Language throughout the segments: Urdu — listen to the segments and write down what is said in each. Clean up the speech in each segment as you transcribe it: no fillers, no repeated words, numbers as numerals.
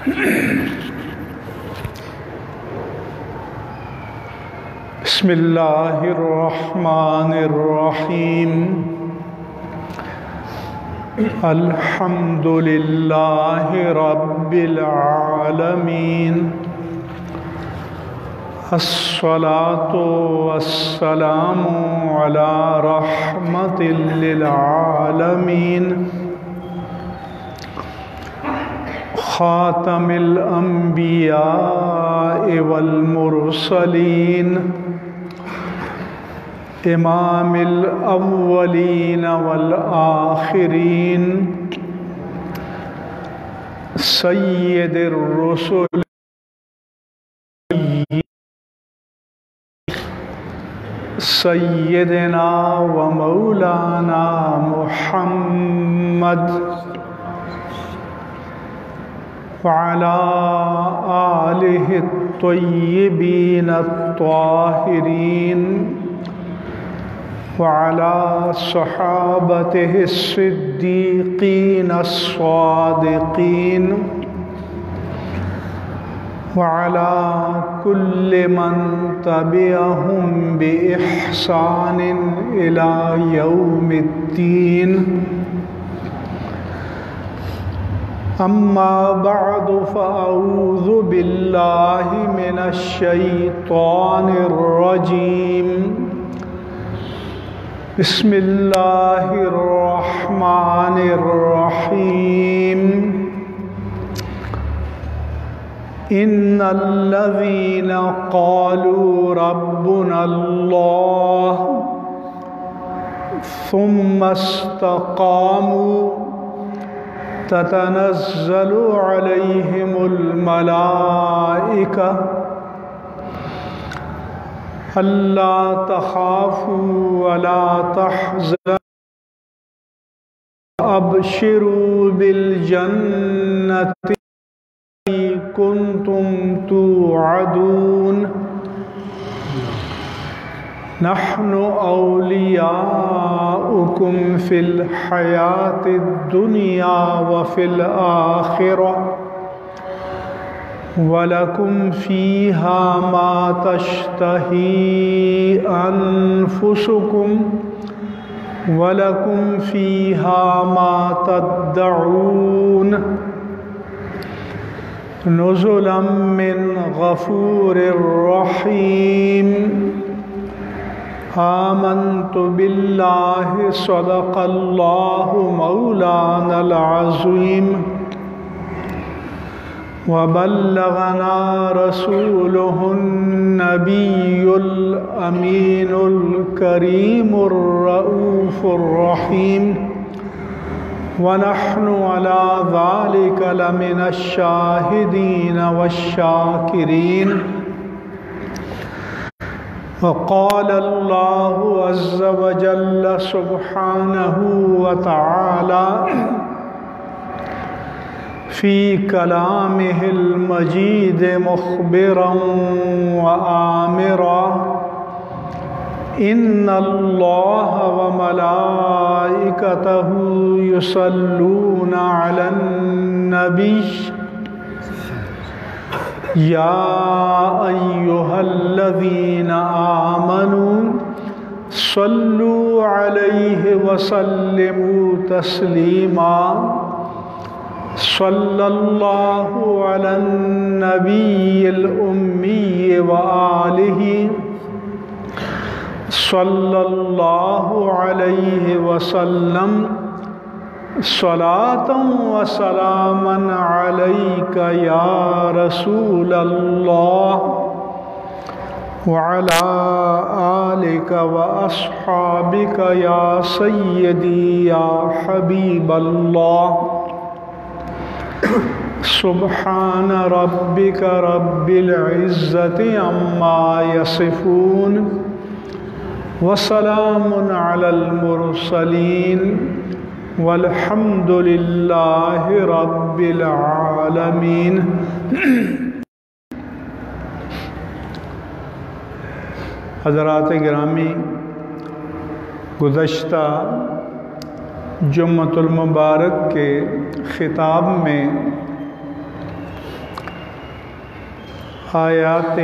بسم اللہ الرحمن الرحیم الحمد للہ رب العالمین الصلاة والسلام علی رحمت للعالمین خاتم الانبیاء والمرسلین امام الاولین والآخرین سید الرسل سیدنا و مولانا محمد وعلى آلہ الطیبین الطاہرین وعلى صحابته الصديقين الصادقين وعلى كل من تبعهم بإحسان إلى يوم الدين أما بعد فأعوذ بالله من الشيطان الرجيم بسم اللہ الرحمن الرحیم ان الذین قالوا ربنا اللہ ثم استقاموا تتنزل علیہم الملائکہ اللہ تخافوا ولا تحزنوا ابشروا بالجنة التي كنتم توعدون نحن أولياؤكم في الحياة الدنيا وفي الآخرة وَلَكُمْ فِيهَا مَا تَشْتَهِي أَنفُسُكُمْ وَلَكُمْ فِيهَا مَا تَدَّعُونَ نُزُلًا مِّن غَفُورٍ رَّحِيمٍ آمنت بِاللَّهِ صدق اللَّهُ مولانا العظيم وبلغنا رسوله النبي الأمين الكريم الرؤوف الرحيم ونحن على ذلك لمن الشاهدين والشاكرين وقال الله عز وجل سبحانه وتعالى في كلامه المجيد مخبرا وآمرا إن الله وملائكته يصلون على النبي يا أيها الذين آمنوا صلوا عليه وسلموا تسليما صلى الله على النبي الأمي وآله صلى الله عليه وسلم صلاة وسلاما عليك يا رسول الله وعلى آلك وأصحابك يا سيدي يا حبيب الله سبحان ربك رب العزة عما يصفون وسلام على المرسلين والحمد لله رب العالمين حضرات گرامی، گزشتہ جمعۃ المبارک کے خطاب میں آیات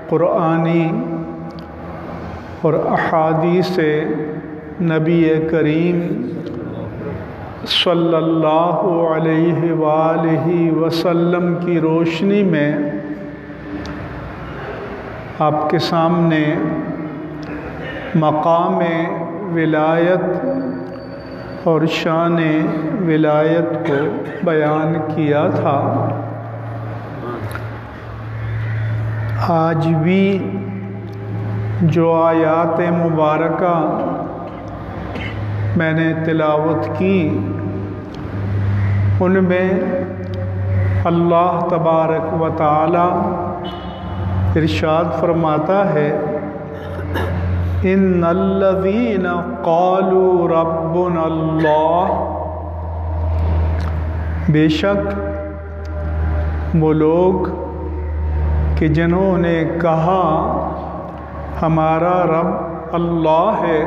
قرآنی اور احادیث نبی کریم صلی اللہ علیہ وآلہ وسلم کی روشنی میں آپ کے سامنے مقام ولایت اور شان ولایت کو بیان کیا تھا۔ آج بھی جو آیات مبارکہ میں نے تلاوت کی ان میں اللہ تبارک و تعالی ارشاد فرماتا ہے ان الذین قالوا ربنا اللہ، بے شک وہ لوگ کہ جنہوں نے کہا ہمارا رب اللہ ہے،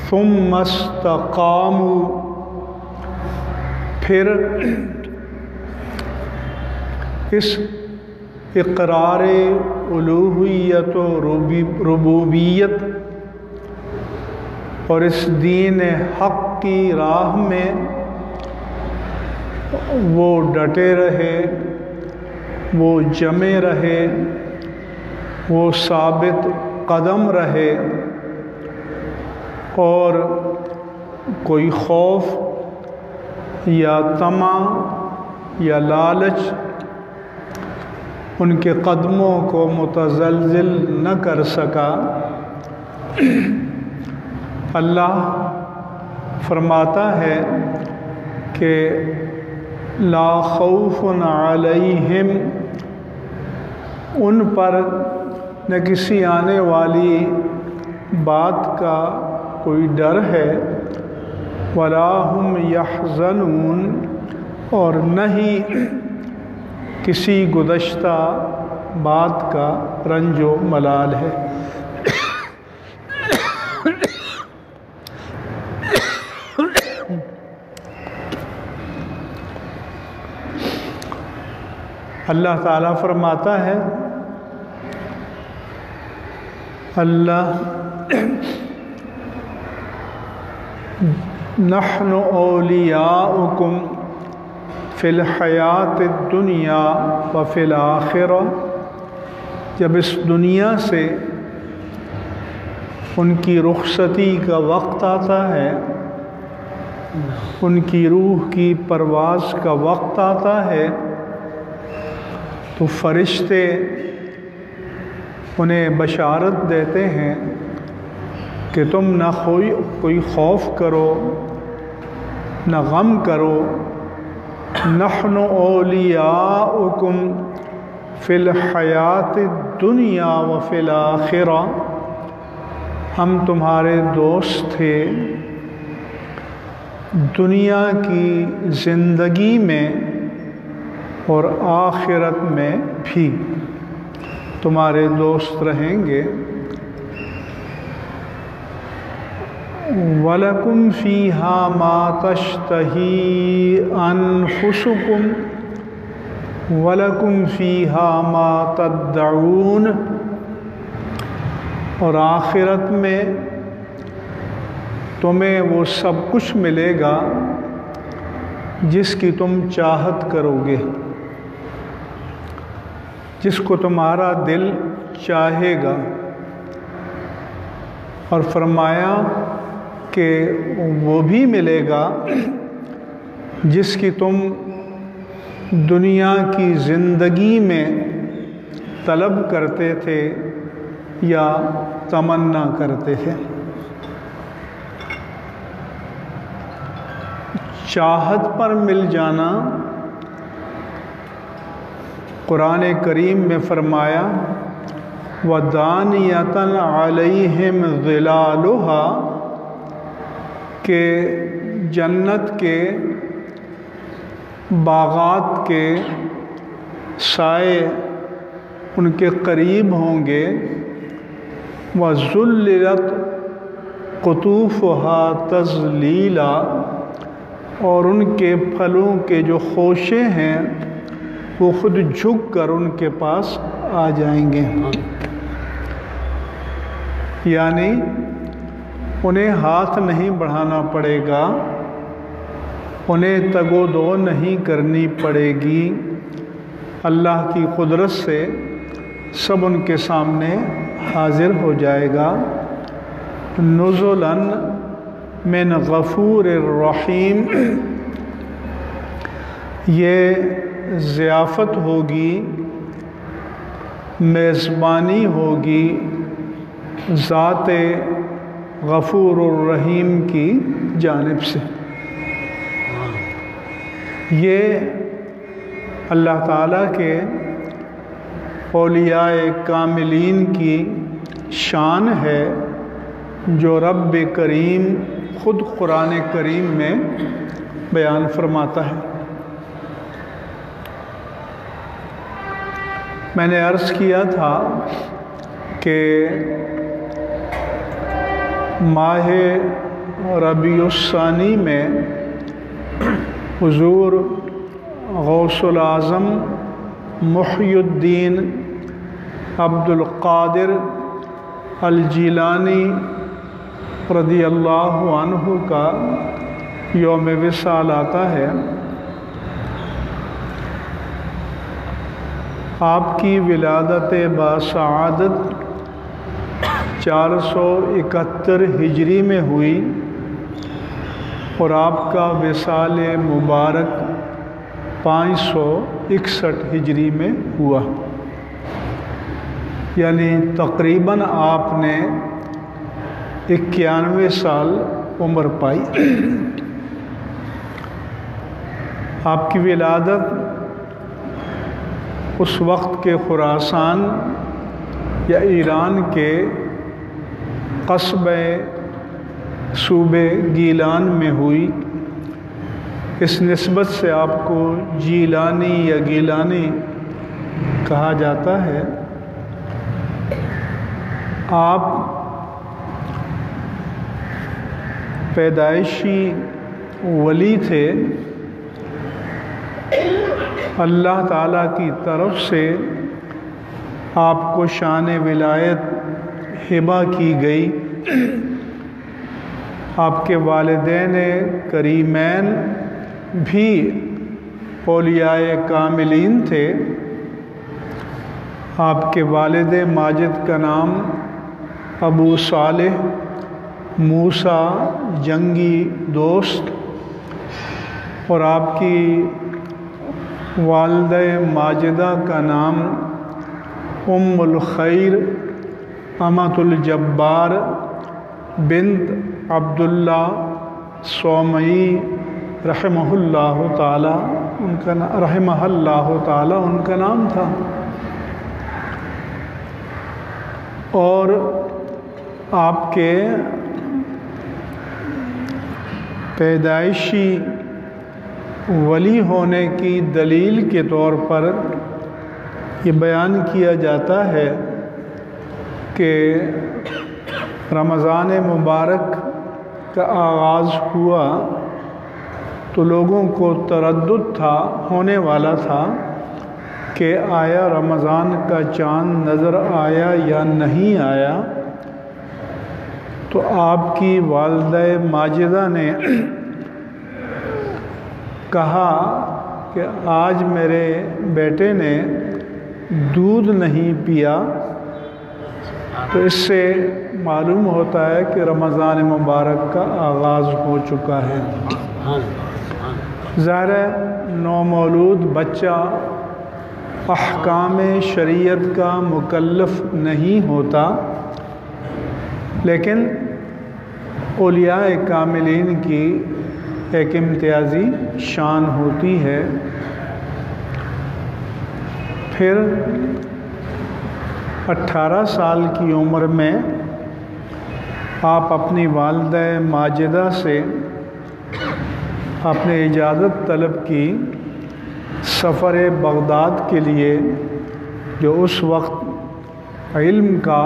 ثم استقاموا، پھر اس اقرار الوہیت و ربوبیت اور اس دین حق کی راہ میں وہ ڈٹے رہے، وہ جمے رہے، وہ ثابت قدم رہے، اور کوئی خوف یا طمع یا لالچ ان کے قدموں کو متزلزل نہ کر سکا۔ اللہ فرماتا ہے کہ لا خوف علیہم، ان پر نہ کسی آنے والی بات کا کوئی ڈر ہے، ولا ہم یحزنون، اور نہ ہی کسی گزشتہ بات کا رنج و ملال ہے۔ اللہ تعالیٰ فرماتا ہے نحن اولیاؤکم فی الحیات الدنیا وفی الآخرہ، جب اس دنیا سے ان کی رخصتی کا وقت آتا ہے، ان کی روح کی پرواز کا وقت آتا ہے، تو فرشتے انہیں بشارت دیتے ہیں کہ تم نہ کوئی خوف کرو نہ غم کرو، نحن اولیاؤکم فی الحیات الدنیا وفی الآخرہ، ہم تمہارے دوست تھے دنیا کی زندگی میں اور آخرت میں بھی تمہارے دوست رہیں گے۔ وَلَكُمْ فِيهَا مَا تَشْتَهِي أَنفُسُكُمْ وَلَكُمْ فِيهَا مَا تَدَّعُونَ، اور آخرت میں تمہیں وہ سب کچھ ملے گا جس کی تم چاہت کرو گے، جس کو تمہارا دل چاہے گا۔ اور فرمایا کہ وہ بھی ملے گا جس کی تم دنیا کی زندگی میں طلب کرتے تھے یا تمنا کرتے تھے۔ چاہت پر مل جانا، قرآن کریم میں فرمایا وَدَانِيَةً عَلَيْهِمْ ظِلَالُهَا، کہ جنت کے باغات کے سائے ان کے قریب ہوں گے، وَذُلِّلَتْ قُطُوفُهَا تَذْلِيلًا، اور ان کے پھلوں کے جو خوشے ہیں وہ خود جھک کر ان کے پاس آ جائیں گے، یعنی انہیں ہاتھ نہیں بڑھانا پڑے گا، انہیں تگ و دو نہیں کرنی پڑے گی، اللہ کی قدرت سے سب ان کے سامنے حاضر ہو جائے گا۔ نزلاً من غفور الرحیم، یہ ضیافت ہوگی، میزبانی ہوگی ذات غفور الرحیم کی جانب سے۔ یہ اللہ تعالیٰ کے اولیاء کاملین کی شان ہے جو رب کریم خود قرآن کریم میں بیان فرماتا ہے۔ میں نے عرض کیا تھا کہ ماہ ربیع الثانی میں حضور غوث العظم محی الدین عبد القادر الجیلانی رضی اللہ عنہ کا یوم وصال آتا ہے۔ آپ کی ولادت باسعادت 471 ہجری میں ہوئی اور آپ کا وصال مبارک 561 ہجری میں ہوا، یعنی تقریباً آپ نے 91 سال عمر پائی۔ آپ کی ولادت اس وقت کے خراسان یا ایران کے قصبے صوبے گیلان میں ہوئی۔ اس نسبت سے آپ کو جیلانی یا گیلانی کہا جاتا ہے۔ آپ پیدائشی ولی تھے، اللہ تعالیٰ کی طرف سے آپ کو شان ولایت ہبہ کی گئی۔ آپ کے والدین کریمین بھی اولیاء کاملین تھے۔ آپ کے والد ماجد کا نام ابو صالح موسیٰ جنگی دوست، اور آپ کی والدہ ماجدہ کا نام ام الخیر امۃ الجبار بنت عبداللہ صومعی رحمہ اللہ تعالی ان کا نام تھا۔ اور آپ کے پیدائشی ولی ہونے کی دلیل کے طور پر یہ بیان کیا جاتا ہے کہ رمضان مبارک کا آغاز ہوا تو لوگوں کو تردد تھا، ہونے والا تھا کہ آیا رمضان کا چاند نظر آیا یا نہیں آیا، تو آپ کی والدہ ماجدہ نے کہا کہ آج میرے بیٹے نے دودھ نہیں پیا، تو اس سے معلوم ہوتا ہے کہ رمضان مبارک کا آغاز ہو چکا ہے۔ ظاہر ہے نومولود بچہ احکام شریعت کا مکلف نہیں ہوتا، لیکن اولیاء کاملین کی ایک امتیازی شان ہوتی ہے۔ پھر 18 سال کی عمر میں آپ اپنی والدہ ماجدہ سے آپ نے اجازت طلب کی سفر بغداد کے لیے، جو اس وقت علم کا،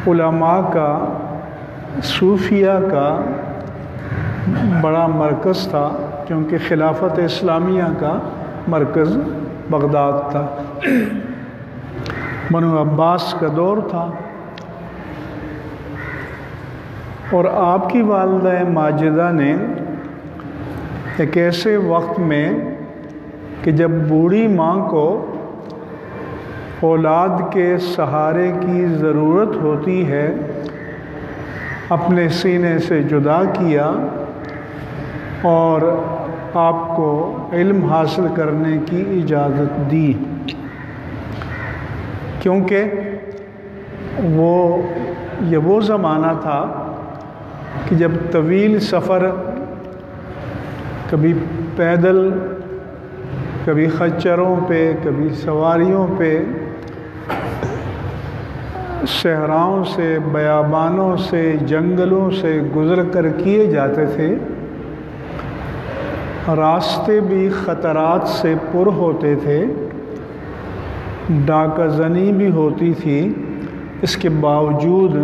علماء کا، صوفیہ کا بڑا مرکز تھا، کیونکہ خلافت اسلامیہ کا مرکز بغداد تھا۔ بنو عباس کا دور تھا، اور آپ کی والدہ ماجدہ نے ایک ایسے وقت میں کہ جب بوڑھی ماں کو اولاد کے سہارے کی ضرورت ہوتی ہے، اپنے سینے سے جدا کیا اور آپ کو علم حاصل کرنے کی اجازت دی، کیونکہ وہ زمانہ تھا کہ جب طویل سفر، کبھی پیدل، کبھی خچروں پہ، کبھی سواریوں پہ، صحراؤں سے، بیابانوں سے، جنگلوں سے گزر کر کیے جاتے تھے، راستے بھی خطرات سے پر ہوتے تھے، ڈاکہ زنی بھی ہوتی تھی۔ اس کے باوجود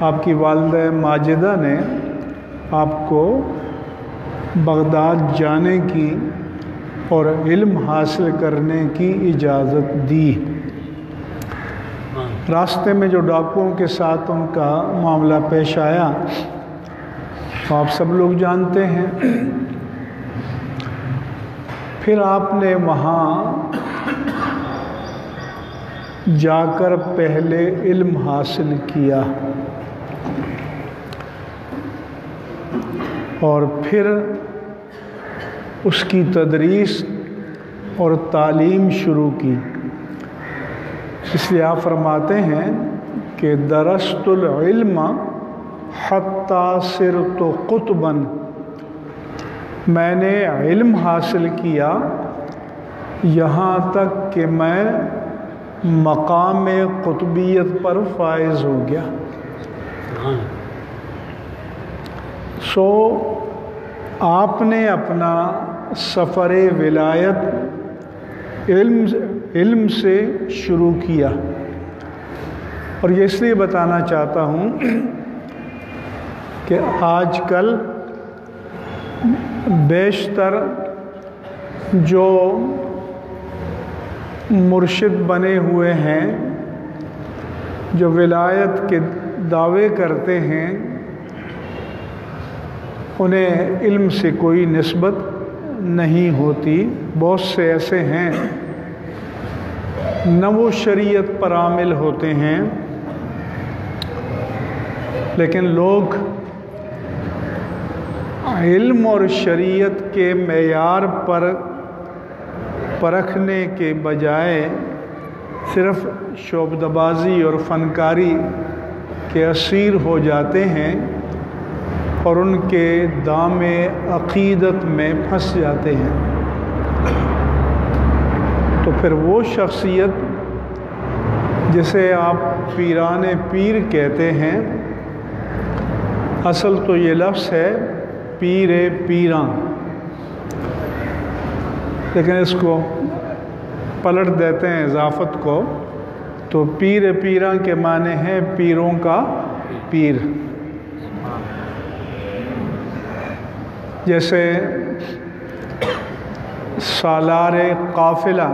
آپ کی والدہ ماجدہ نے آپ کو بغداد جانے کی اور علم حاصل کرنے کی اجازت دی۔ راستے میں جو ڈاکوؤں کے ساتھ ان کا معاملہ پیش آیا آپ سب لوگ جانتے ہیں۔ پھر آپ نے وہاں جا کر پہلے علم حاصل کیا اور پھر اس کی تدریس اور تعلیم شروع کی۔ اس لیے آپ فرماتے ہیں کہ درست العلم حتی صرت قطبا، میں نے علم حاصل کیا یہاں تک کہ میں مقام قطبیت پر فائز ہو گیا۔ آپ نے اپنا سفر ولایت علم سے شروع کیا، اور یہ اس لیے بتانا چاہتا ہوں کہ آج کل بیشتر جو مرشد بنے ہوئے ہیں، جو ولایت کے دعوے کرتے ہیں، انہیں علم سے کوئی نسبت نہیں ہوتی۔ بہت سے ایسے ہیں نہ وہ شریعت پر عامل ہوتے ہیں، لیکن لوگ علم اور شریعت کے معیار پر پرکھنے کے بجائے صرف شعبدہ بازی اور فنکاری کے اسیر ہو جاتے ہیں اور ان کے دام عقیدت میں پھنس جاتے ہیں۔ تو پھر وہ شخصیت جسے آپ پیران پیر کہتے ہیں، اصل تو یہ لفظ ہے پیر پیراں، لیکن اس کو پلٹ دیتے ہیں اضافت کو، تو پیر پیراں کے معنی ہے پیروں کا پیر۔ جیسے سالار قافلہ،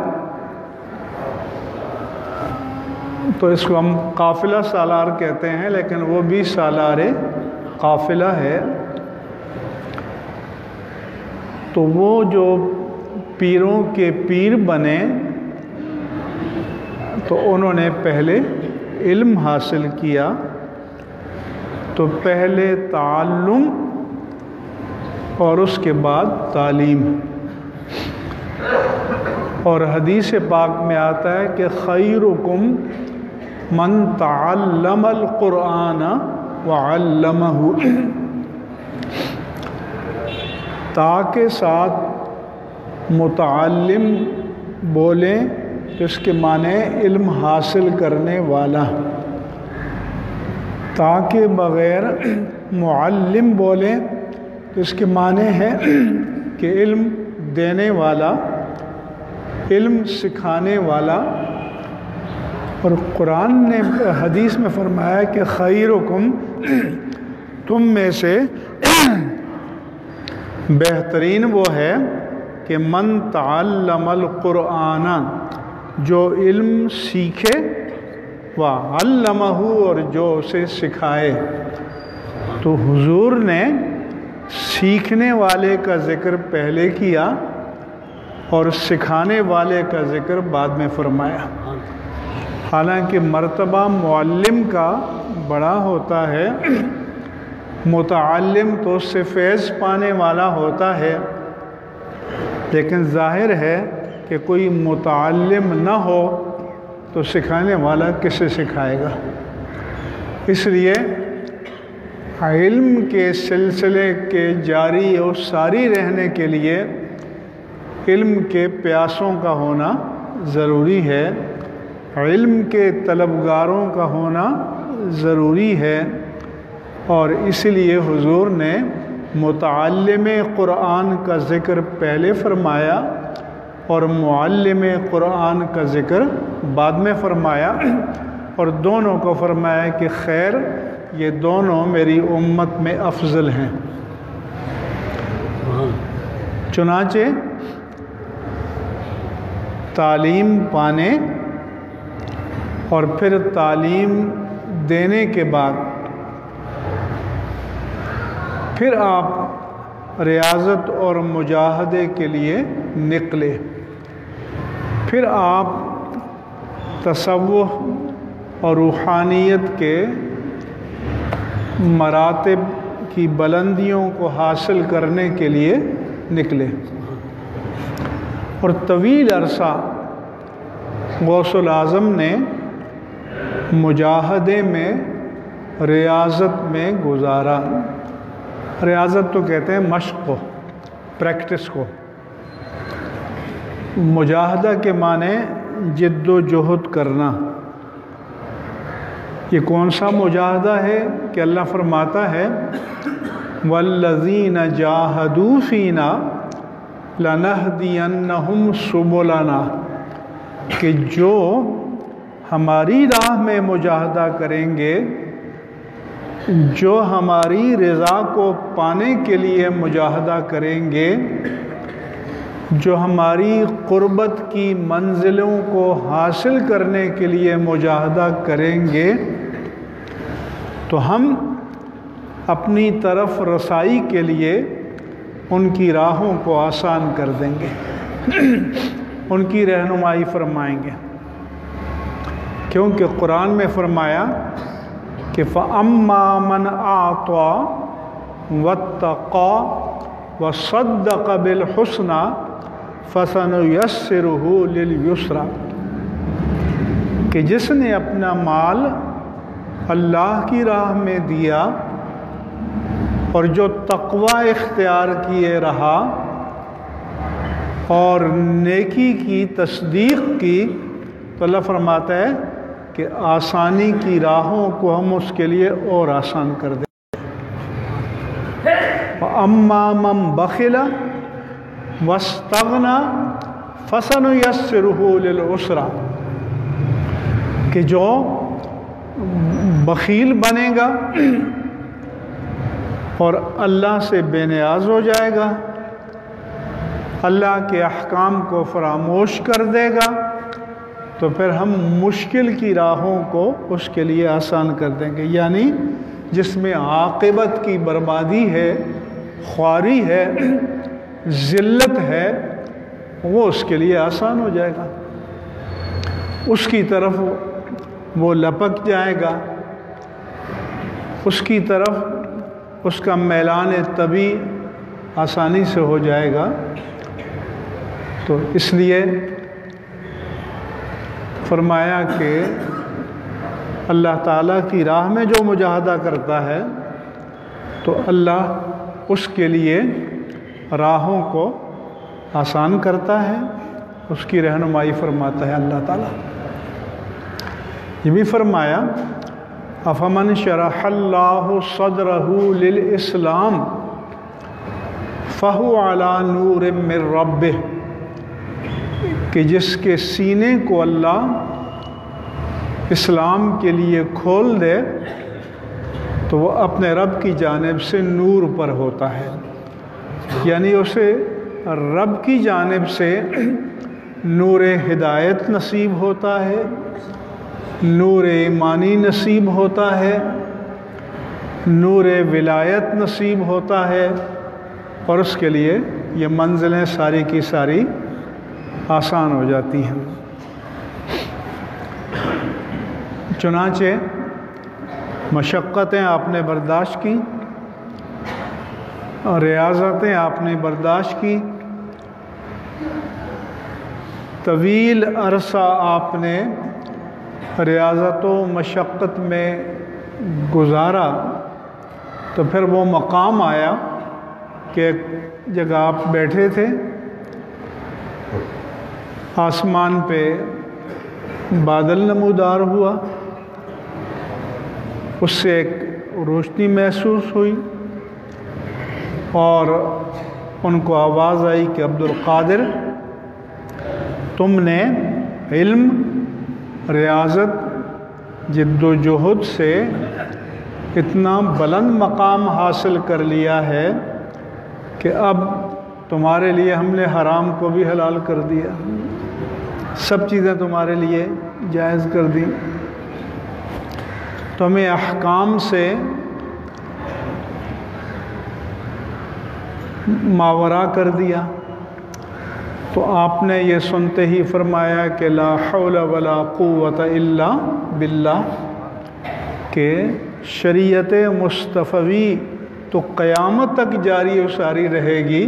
تو اس کو ہم قافلہ سالار کہتے ہیں، لیکن وہ بھی سالار قافلہ ہے۔ تو وہ جو پیروں کے پیر بنے تو انہوں نے پہلے علم حاصل کیا، تو پہلے تعلم اور اس کے بعد تعلیم۔ اور حدیث پاک میں آتا ہے کہ خیرکم من تعلم القرآن وعلمہ، تا کے ساتھ متعلم بولیں تو اس کے معنی علم حاصل کرنے والا، تا کے بغیر معلم بولیں تو اس کے معنی ہے کہ علم دینے والا، علم سکھانے والا۔ اور قرآن نے حدیث میں فرمایا کہ خیرکم، تم میں سے بہترین وہ ہے کہ من تعلم القرآن، جو علم سیکھے، وعلمہ، اور جو اسے سکھائے۔ تو حضور نے سیکھنے والے کا ذکر پہلے کیا اور سکھانے والے کا ذکر بعد میں فرمایا۔ حالانکہ مرتبہ معلم کا بڑا ہوتا ہے، متعلم تو اس سے فیض پانے والا ہوتا ہے، لیکن ظاہر ہے کہ کوئی متعلم نہ ہو تو سکھانے والا کسے سکھائے گا؟ اس لیے علم کے سلسلے کے جاری اور ساری رہنے کے لیے علم کے پیاسوں کا ہونا ضروری ہے، علم کے طلبگاروں کا ہونا ضروری ہے، اور اس لیے حضور نے متعلم قرآن کا ذکر پہلے فرمایا اور معلم قرآن کا ذکر بعد میں فرمایا، اور دونوں کو فرمایا کہ خیر یہ دونوں میری امت میں افضل ہیں۔ چنانچہ تعلیم پانے اور پھر تعلیم دینے کے بعد پھر آپ ریاضت اور مجاہدے کے لیے نکلے، پھر آپ تصوف اور روحانیت کے مراتب کی بلندیوں کو حاصل کرنے کے لیے نکلے، اور طویل عرصہ غوث الاعظم نے مجاہدے میں، ریاضت میں گزارا۔ ریاضت تو کہتے ہیں مشق کو، پریکٹس کو۔ مجاہدہ کے معنی جد و جہد کرنا۔ یہ کون سا مجاہدہ ہے کہ اللہ فرماتا ہے وَالَّذِينَ جَاهَدُوا فِينَا لَنَهْدِيَنَّهُمْ سُبُلَنَا، کہ جو ہماری راہ میں مجاہدہ کریں گے، جو ہماری رضا کو پانے کے لیے مجاہدہ کریں گے، جو ہماری قربت کی منزلوں کو حاصل کرنے کے لیے مجاہدہ کریں گے، تو ہم اپنی طرف رسائی کے لیے ان کی راہوں کو آسان کر دیں گے، ان کی رہنمائی فرمائیں گے۔ کیونکہ قرآن میں فرمایا کہ فَأَمَّا مَنْ أَعْطَى وَاتَّقَى وَصَدَّقَ بِالْحُسْنَى فَسَنُيَسِّرُهُ لِلْيُسْرَى، کہ جس نے اپنا مال اللہ کی راہ میں دیا اور جو تقوی اختیار کیے رہا اور نیکی کی تصدیق کی، تو اللہ فرماتا ہے کہ آسانی کی راہوں کو ہم اس کے لیے اور آسان کر دیں۔ وَأَمَّا مَنْ بَخِلَ وَاسْتَغْنَى فَسَنُيَسِّرُهُ لِلْعُسْرَى، کہ جو بخیل بنے گا اور اللہ سے بے نیاز ہو جائے گا، اللہ کے احکام کو فراموش کر دے گا، تو پھر ہم مشکل کی راہوں کو اس کے لیے آسان کر دیں گے۔ یعنی جس میں عاقبت کی بربادی ہے، خواری ہے، ذلت ہے، وہ اس کے لیے آسان ہو جائے گا، اس کی طرف وہ لپک جائے گا، اس کی طرف اس کا میلان طبی آسانی سے ہو جائے گا۔ تو اس لیے فرمایا کہ اللہ تعالیٰ کی راہ میں جو مجاہدہ کرتا ہے تو اللہ اس کے لیے راہوں کو آسان کرتا ہے، اس کی رہنمائی فرماتا ہے اللہ تعالیٰ۔ یہ بھی فرمایا افمن شرح اللہ صدرہ للاسلام فہو علی نور من ربہ، کہ جس کے سینے کو اللہ اسلام کے لیے کھول دے تو وہ اپنے رب کی جانب سے نور پر ہوتا ہے، یعنی اسے رب کی جانب سے نور ہدایت نصیب ہوتا ہے، نور ایمانی نصیب ہوتا ہے، نور ولایت نصیب ہوتا ہے، اور اس کے لیے یہ منزلیں ساری کی ساری آسان ہو جاتی ہیں۔ چنانچہ مشقتیں آپ نے برداشت کی، اور ریاضتیں آپ نے برداشت کی، طویل عرصہ آپ نے ریاضت و مشقت میں گزارا، تو پھر وہ مقام آیا کہ ایک جگہ آپ بیٹھے تھے، آسمان پہ بادل نمودار ہوا، اس سے ایک روشنی محسوس ہوئی، اور ان کو آواز آئی کہ عبدالقادر، تم نے علم، ریاضت، جد و جہد سے اتنا بلند مقام حاصل کر لیا ہے کہ اب تمہارے لیے ہم نے حرام کو بھی حلال کر دیا، سب چیزیں تمہارے لیے جائز کر دی، تمہیں احکام سے ماورا کر دیا۔ تو آپ نے یہ سنتے ہی فرمایا کہ لا حول ولا قوت الا باللہ، کہ شریعت مصطفی تو قیامت تک جاری و ساری رہے گی،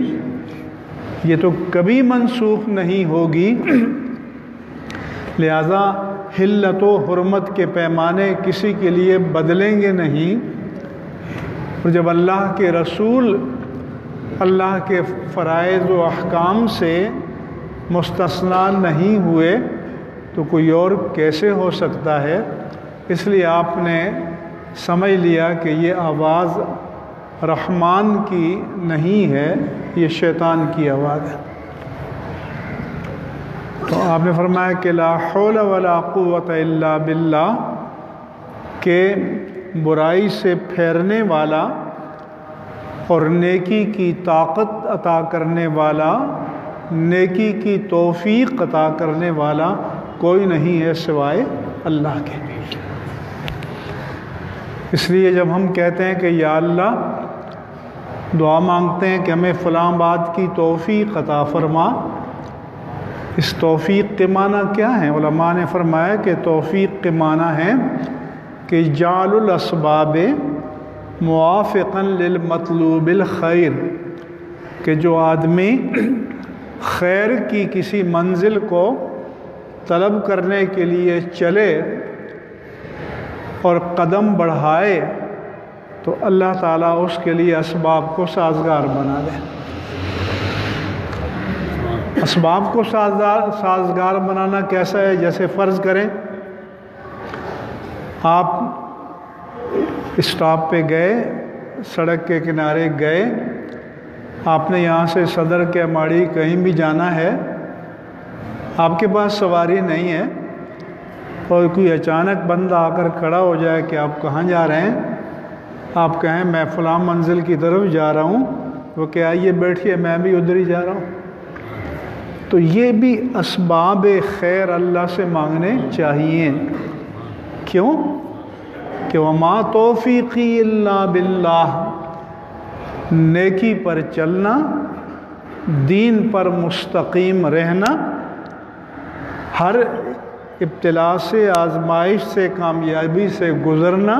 یہ تو کبھی منسوخ نہیں ہوگی، لہذا حلت و حرمت کے پیمانے کسی کے لیے بدلیں گے نہیں، اور جب اللہ کے رسول اللہ کے فرائض و احکام سے مستثنیٰ نہیں ہوئے تو کوئی اور کیسے ہو سکتا ہے؟ اس لیے آپ نے سمجھ لیا کہ یہ آواز رحمان کی نہیں ہے، یہ شیطان کی آواز ہے۔ تو آپ نے فرمایا کہ لا حول ولا قوت الا باللہ، کہ برائی سے پھیرنے والا اور نیکی کی طاقت عطا کرنے والا، نیکی کی توفیق عطا کرنے والا کوئی نہیں ہے سوائے اللہ کے۔ اس لیے جب ہم کہتے ہیں کہ یا اللہ، دعا مانگتے ہیں کہ ہمیں فلاں بات کی توفیق عطا فرما، اس توفیق کے معنی کیا ہیں؟ علماء نے فرمایا کہ توفیق کے معنی ہے کہ جعل الاسباب موافقا للمطلوب الخیر، کہ جو آدمی خیر کی کسی منزل کو طلب کرنے کے لیے چلے اور قدم بڑھائے تو اللہ تعالیٰ اس کے لیے اسباب کو سازگار بنا دے۔ اسباب کو سازگار بنانا کیسا ہے؟ جیسے فرض کریں آپ اسٹاپ پہ گئے، سڑک کے کنارے گئے، آپ نے یہاں سے صدر کے ماڑی کہیں بھی جانا ہے، آپ کے پاس سواری نہیں ہے، اور کوئی اچانک بندہ آ کر کھڑا ہو جائے کہ آپ کہاں جا رہے ہیں، آپ کہیں میں فلاں منزل کی طرف جا رہا ہوں، وہ کہ آئیے بیٹھیے میں بھی ادھر ہی جا رہا ہوں، تو یہ بھی اسباب خیر اللہ سے مانگنے چاہیے۔ کیوں؟ کہ وما توفیقی الا باللہ، نیکی پر چلنا، دین پر مستقیم رہنا، ہر ابتلا سے، آزمائش سے، کامیابی سے گزرنا،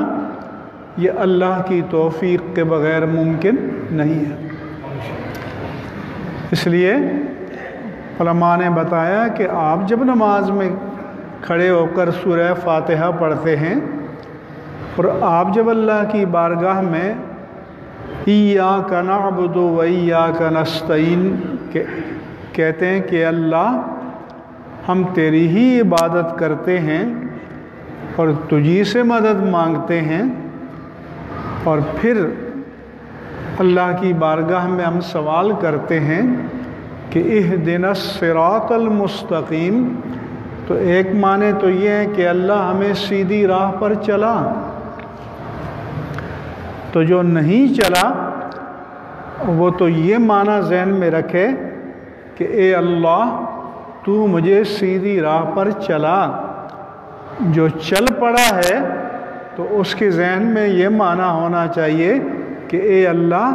یہ اللہ کی توفیق کے بغیر ممکن نہیں ہے۔ اس لیے علماء نے بتایا کہ آپ جب نماز میں کھڑے ہو کر سورہ فاتحہ پڑھتے ہیں، اور آپ جب اللہ کی بارگاہ میں ایاک نعبد و ایاک نستعین کہتے ہیں کہ اللہ ہم تیری ہی عبادت کرتے ہیں اور تجھی سے مدد مانگتے ہیں، اور پھر اللہ کی بارگاہ میں ہم سوال کرتے ہیں کہ اہدنا الصراط المستقیم، تو ایک معنی تو یہ ہے کہ اللہ ہمیں سیدھی راہ پر چلا، تو جو نہیں چلا وہ تو یہ معنی ذہن میں رکھے کہ اے اللہ تو مجھے سیدھی راہ پر چلا۔ جو چل پڑا ہے تو اس کے ذہن میں یہ معنی ہونا چاہیے کہ اے اللہ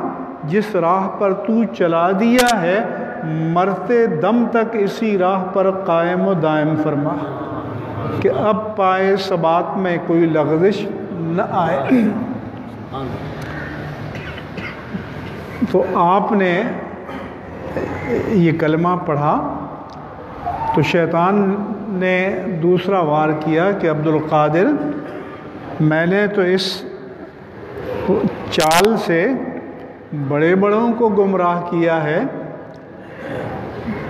جس راہ پر تو چلا دیا ہے مرتے دم تک اسی راہ پر قائم و دائم فرما، کہ اب پائے ثبات میں کوئی لغزش نہ آئے۔ تو آپ نے یہ کلمہ پڑھا تو شیطان نے دوسرا وار کیا کہ عبد القادر میں نے تو اس چال سے بڑے بڑوں کو گمراہ کیا ہے،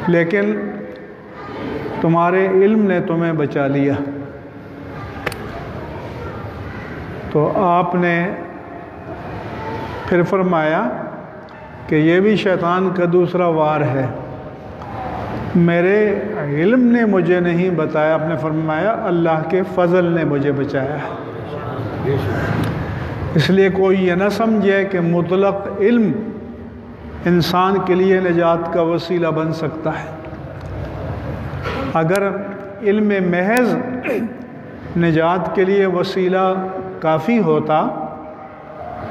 لیکن تمہارے علم نے تمہیں بچا لیا۔ تو آپ نے پھر فرمایا کہ یہ بھی شیطان کا دوسرا وار ہے، میرے علم نے مجھے نہیں بتایا، آپ نے فرمایا اللہ کے فضل نے مجھے بچایا ہے۔ اس لیے کوئی یہ نہ سمجھے کہ مطلق علم انسان کے لیے نجات کا وسیلہ بن سکتا ہے۔ اگر علم محض نجات کے لیے وسیلہ کافی ہوتا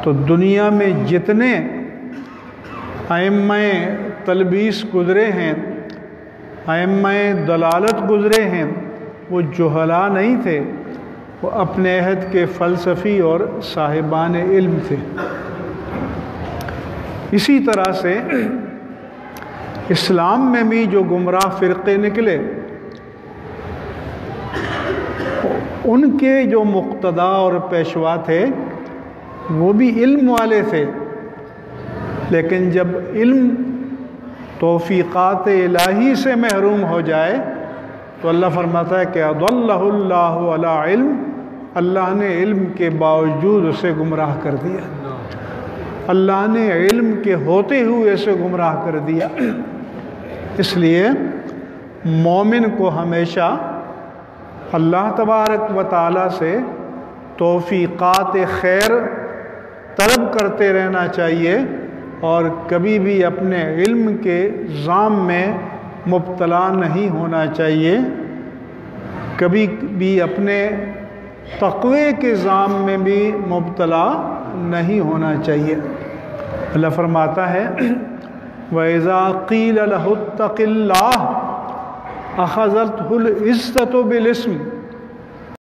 تو دنیا میں جتنے ائمہ تلبیس گزرے ہیں، ائمہ دلالت گزرے ہیں، وہ جہلا نہیں تھے، وہ اپنے عہد کے فلسفی اور صاحبان علم تھے۔ اسی طرح سے اسلام میں بھی جو گمراہ فرقے نکلے ان کے جو مقتدا اور پیشوا تھے وہ بھی علم والے تھے، لیکن جب علم توفیقات الہی سے محروم ہو جائے تو اللہ فرماتا ہے کہ اضلہ اللہ علی علم، اللہ نے علم کے باوجود اسے گمراہ کر دیا، اللہ نے علم کے ہوتے ہوئے اسے گمراہ کر دیا۔ اس لیے مومن کو ہمیشہ اللہ تبارک و تعالیٰ سے توفیقات خیر طلب کرتے رہنا چاہیے اور کبھی بھی اپنے علم کے ضام میں مبتلا نہیں ہونا چاہیے، کبھی بھی اپنے تقوی کے ضام میں بھی مبتلا نہیں ہونا چاہیے۔ اللہ فرماتا ہے وَإِذَا قِيلَ لَهُ اتَّقِ اللَّهَ أَخَذَتْهُ الْعِزَّةُ بِالْإِثْمِ